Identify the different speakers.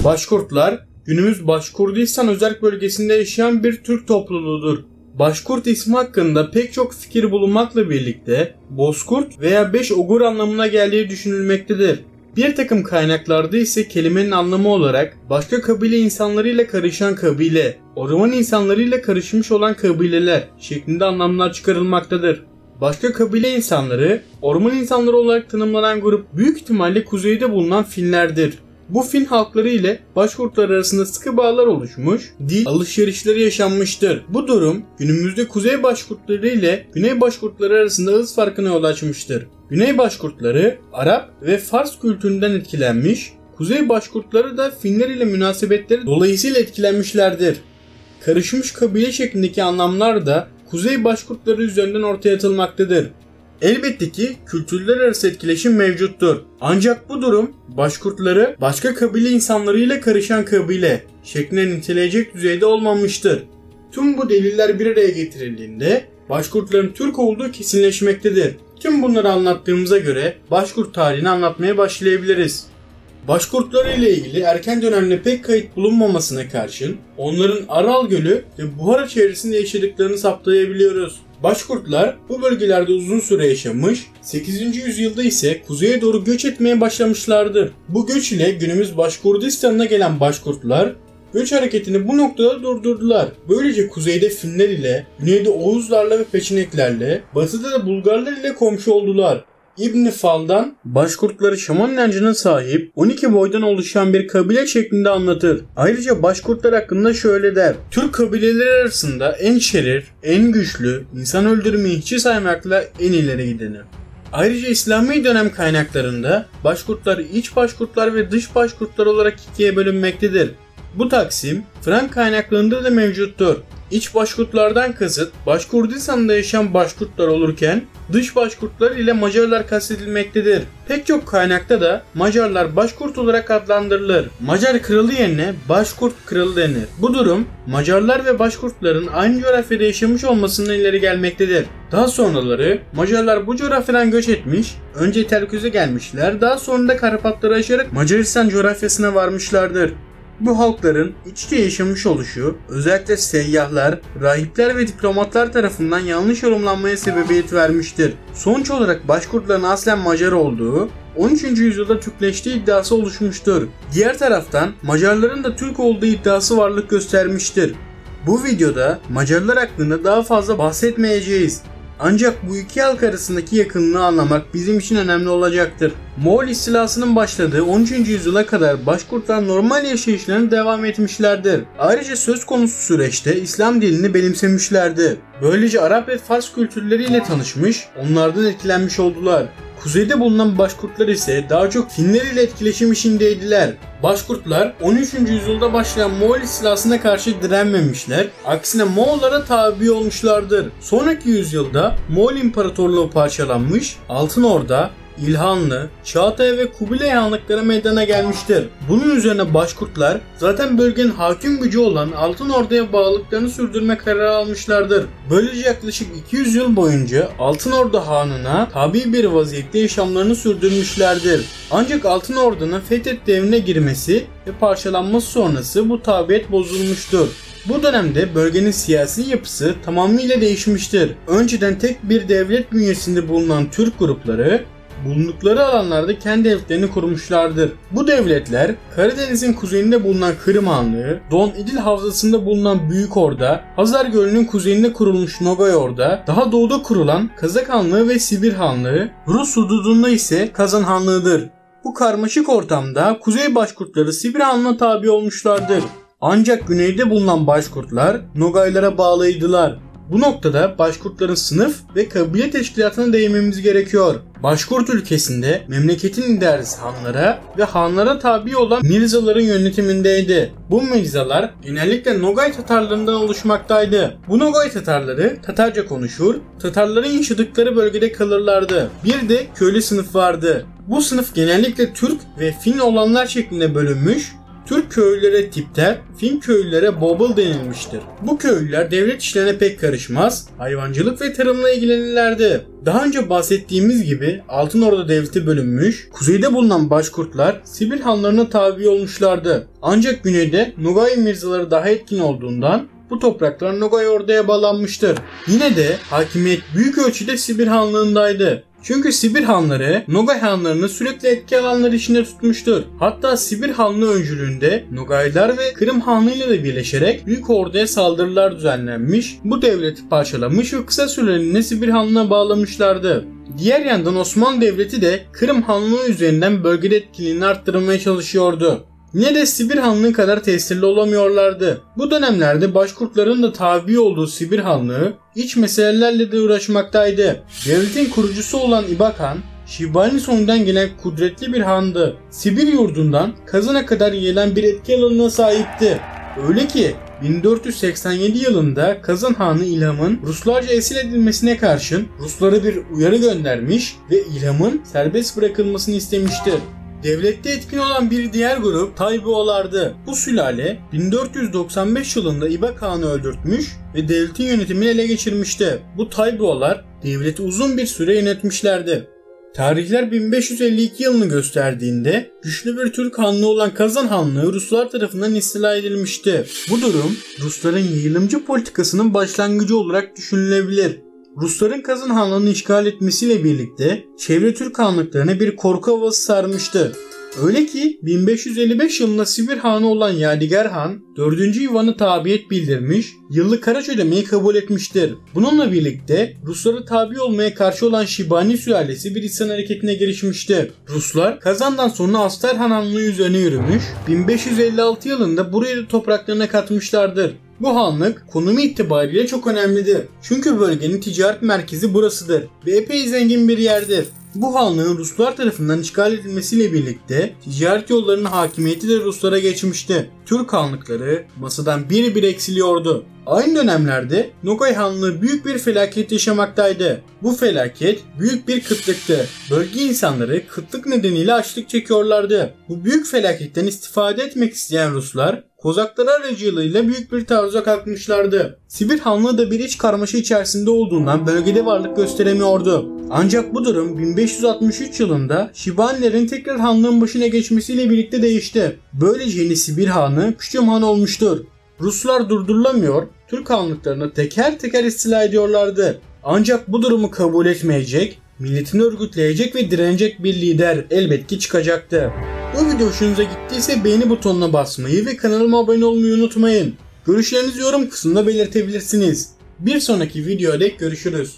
Speaker 1: Başkurtlar, günümüz Başkurdistan özerk bölgesinde yaşayan bir Türk topluluğudur. Başkurt ismi hakkında pek çok fikir bulunmakla birlikte Bozkurt veya Beş Ogur anlamına geldiği düşünülmektedir. Bir takım kaynaklarda ise kelimenin anlamı olarak başka kabile insanlarıyla karışan kabile, orman insanlarıyla karışmış olan kabileler şeklinde anlamlar çıkarılmaktadır. Başka kabile insanları, orman insanları olarak tanımlanan grup büyük ihtimalle kuzeyde bulunan Finlerdir. Bu Fin halkları ile Başkurtlar arasında sıkı bağlar oluşmuş, dil alışverişleri yaşanmıştır. Bu durum günümüzde Kuzey Başkurtları ile Güney Başkurtları arasında hız farkına yol açmıştır. Güney Başkurtları Arap ve Fars kültüründen etkilenmiş, Kuzey Başkurtları da Finler ile münasebetleri dolayısıyla etkilenmişlerdir. Karışmış kabile şeklindeki anlamlar da Kuzey Başkurtları üzerinden ortaya atılmaktadır. Elbette ki kültürler arası etkileşim mevcuttur. Ancak bu durum Başkurtları başka kabile insanlarıyla karışan kabile şeklinde niteleyecek düzeyde olmamıştır. Tüm bu deliller bir araya getirildiğinde Başkurtların Türk olduğu kesinleşmektedir. Tüm bunları anlattığımıza göre Başkurt tarihini anlatmaya başlayabiliriz. Başkurtlar ile ilgili erken dönemde pek kayıt bulunmamasına karşın onların Aral Gölü ve Buhara çevresinde yaşadıklarını saptayabiliyoruz. Başkurtlar bu bölgelerde uzun süre yaşamış, 8. yüzyılda ise kuzeye doğru göç etmeye başlamışlardır. Bu göç ile günümüz Başkurdistan'a gelen Başkurtlar göç hareketini bu noktada durdurdular. Böylece kuzeyde Finler ile, güneyde Oğuzlarla ve Peçeneklerle, batıda da Bulgarlar ile komşu oldular. İbn Fal'dan Başkurtları Şaman inancına sahip 12 boydan oluşan bir kabile şeklinde anlatır. Ayrıca Başkurtlar hakkında şöyle der: Türk kabileleri arasında en şerir, en güçlü, insan öldürmeyi hiçe saymakla en ileri gideni. Ayrıca İslami dönem kaynaklarında Başkurtlar iç Başkurtlar ve dış Başkurtlar olarak ikiye bölünmektedir. Bu taksim Frank kaynaklarında da mevcuttur. İç Başkurtlardan kasıt Başkurdistan'da yaşayan Başkurtlar olurken dış Başkurtlar ile Macarlar kastedilmektedir. Pek çok kaynakta da Macarlar Başkurt olarak adlandırılır. Macar kralı yerine Başkurt kralı denir. Bu durum Macarlar ve Başkurtların aynı coğrafyada yaşamış olmasından ileri gelmektedir. Daha sonraları Macarlar bu coğrafyadan göç etmiş, önce Terköz'e gelmişler, daha sonra da Karpatları aşarak Macaristan coğrafyasına varmışlardır. Bu halkların iç içe yaşamış oluşu özellikle seyyahlar, rahipler ve diplomatlar tarafından yanlış yorumlanmaya sebebiyet vermiştir. Sonuç olarak Başkurtların aslen Macar olduğu, 13. yüzyılda Türkleştiği iddiası oluşmuştur. Diğer taraftan Macarların da Türk olduğu iddiası varlık göstermiştir. Bu videoda Macarlar hakkında daha fazla bahsetmeyeceğiz. Ancak bu iki halk arasındaki yakınlığı anlamak bizim için önemli olacaktır. Moğol istilasının başladığı 13. yüzyıla kadar Başkurtlar normal yaşayışlarına devam etmişlerdir. Ayrıca söz konusu süreçte İslam dilini benimsemişlerdi. Böylece Arap ve Fars kültürleriyle tanışmış, onlardan etkilenmiş oldular. Kuzeyde bulunan Başkurtlar ise daha çok Finler ile etkileşim içindeydiler. Başkurtlar 13. yüzyılda başlayan Moğol istilasına karşı direnmemişler, aksine Moğollara tabi olmuşlardır. Sonraki yüzyılda Moğol İmparatorluğu parçalanmış, Altın Orda, İlhanlı, Çağatay ve Kubilay Hanlıkları meydana gelmiştir. Bunun üzerine Başkurtlar zaten bölgenin hakim gücü olan Altın Ordu'ya bağlılıklarını sürdürme kararı almışlardır. Böylece yaklaşık 200 yıl boyunca Altın Ordu Hanı'na tabi bir vaziyette yaşamlarını sürdürmüşlerdir. Ancak Altın Ordu'nun Fethet devrine girmesi ve parçalanması sonrası bu tabiyet bozulmuştur. Bu dönemde bölgenin siyasi yapısı tamamıyla değişmiştir. Önceden tek bir devlet bünyesinde bulunan Türk grupları bulundukları alanlarda kendi devletlerini kurmuşlardır. Bu devletler Karadeniz'in kuzeyinde bulunan Kırım Hanlığı, Don İdil Havzası'nda bulunan Büyük Orda, Hazar Gölü'nün kuzeyinde kurulmuş Nogay Orda, daha doğuda kurulan Kazak Hanlığı ve Sibir Hanlığı, Rus hududunda ise Kazan Hanlığı'dır. Bu karmaşık ortamda Kuzey Başkurtları Sibir Hanlığı'na tabi olmuşlardır. Ancak güneyde bulunan Başkurtlar Nogaylara bağlıydılar. Bu noktada Başkurtların sınıf ve kabile teşkilatına değinmemiz gerekiyor. Başkurt ülkesinde memleketin idaresi hanlara ve hanlara tabi olan mirzaların yönetimindeydi. Bu mirzalar genellikle Nogay Tatarlarından oluşmaktaydı. Bu Nogay Tatarları Tatarca konuşur, Tatarların yaşadıkları bölgede kalırlardı. Bir de köylü sınıf vardı. Bu sınıf genellikle Türk ve Fin olanlar şeklinde bölünmüş, Türk köylülere tipter, Fin köylülere bobul denilmiştir. Bu köylüler devlet işlerine pek karışmaz, hayvancılık ve tarımla ilgilenirlerdi. Daha önce bahsettiğimiz gibi Altınordu Devleti bölünmüş, kuzeyde bulunan Başkurtlar Sibir hanlarına tabi olmuşlardı. Ancak güneyde Nogay mirzaları daha etkin olduğundan bu topraklar Nogay orduya bağlanmıştır. Yine de hakimiyet büyük ölçüde Sibir hanlığındaydı. Çünkü Sibir hanları Nogay hanlarını sürekli etki alanları içinde tutmuştur. Hatta Sibir hanlığı öncülüğünde Nogaylar ve Kırım hanlığıyla da birleşerek büyük orduya saldırılar düzenlenmiş, bu devleti parçalamış ve kısa süreliğine Sibir hanlığına bağlamışlardı. Diğer yandan Osmanlı Devleti de Kırım hanlığı üzerinden bölgede etkiliğini arttırmaya çalışıyordu. Yine de Sibir hanlığı kadar tesirli olamıyorlardı. Bu dönemlerde Başkurtların da tabi olduğu Sibir hanlığı iç meselelerle de uğraşmaktaydı. Devletin kurucusu olan İbak Han, Şibani soyundan gelen kudretli bir handı. Sibir yurdundan Kazan'a kadar yayılan bir etki alanına sahipti. Öyle ki 1487 yılında Kazan Hanı İlham'ın Ruslarca esir edilmesine karşın Ruslara bir uyarı göndermiş ve İlham'ın serbest bırakılmasını istemiştir. Devlette etkin olan bir diğer grup Taybuolardı. Bu sülale 1495 yılında İbak Han'ı öldürtmüş ve devletin yönetimini ele geçirmişti. Bu Taybuolar devleti uzun bir süre yönetmişlerdi. Tarihler 1552 yılını gösterdiğinde güçlü bir Türk hanlığı olan Kazan Hanlığı Ruslar tarafından istila edilmişti. Bu durum Rusların yayılımcı politikasının başlangıcı olarak düşünülebilir. Rusların Kazan Hanlığı'nı işgal etmesiyle birlikte çevre Türk hanlıklarına bir korku havası sarmıştı. Öyle ki 1555 yılında Sibir Hanı olan Yadigar Han 4. Ivan'a tabiyet bildirmiş, yıllık haraç ödemeyi kabul etmiştir. Bununla birlikte Ruslara tabi olmaya karşı olan Şibani sülalesi bir isyan hareketine girişmişti. Ruslar Kazan'dan sonra Asterhan Hanlığı üzerine yürümüş, 1556 yılında burayı da topraklarına katmışlardır. Bu hanlık konumu itibariyle çok önemlidir. Çünkü bölgenin ticaret merkezi burasıdır ve epey zengin bir yerdir. Bu hanlığın Ruslar tarafından işgal edilmesiyle birlikte ticaret yollarının hakimiyeti de Ruslara geçmişti. Türk hanlıkları masadan bir eksiliyordu. Aynı dönemlerde Nogay Hanlığı büyük bir felaket yaşamaktaydı. Bu felaket büyük bir kıtlıktı. Bölge insanları kıtlık nedeniyle açlık çekiyorlardı. Bu büyük felaketten istifade etmek isteyen Ruslar Kozaklar aracılığıyla büyük bir taarruza kalkmışlardı. Sibir Hanlığı da bir iç karmaşa içerisinde olduğundan bölgede varlık gösteremiyordu. Ancak bu durum 1563 yılında Şibanilerin tekrar hanlığın başına geçmesiyle birlikte değişti. Böylece yeni Sibir Hanı Küçüm Han olmuştur. Ruslar durdurulamıyor, Türk hanlıklarını teker teker istila ediyorlardı. Ancak bu durumu kabul etmeyecek, milletini örgütleyecek ve direnecek bir lider elbet ki çıkacaktı. Bu video hoşunuza gittiyse beğeni butonuna basmayı ve kanalıma abone olmayı unutmayın. Görüşlerinizi yorum kısmında belirtebilirsiniz. Bir sonraki videoda görüşürüz.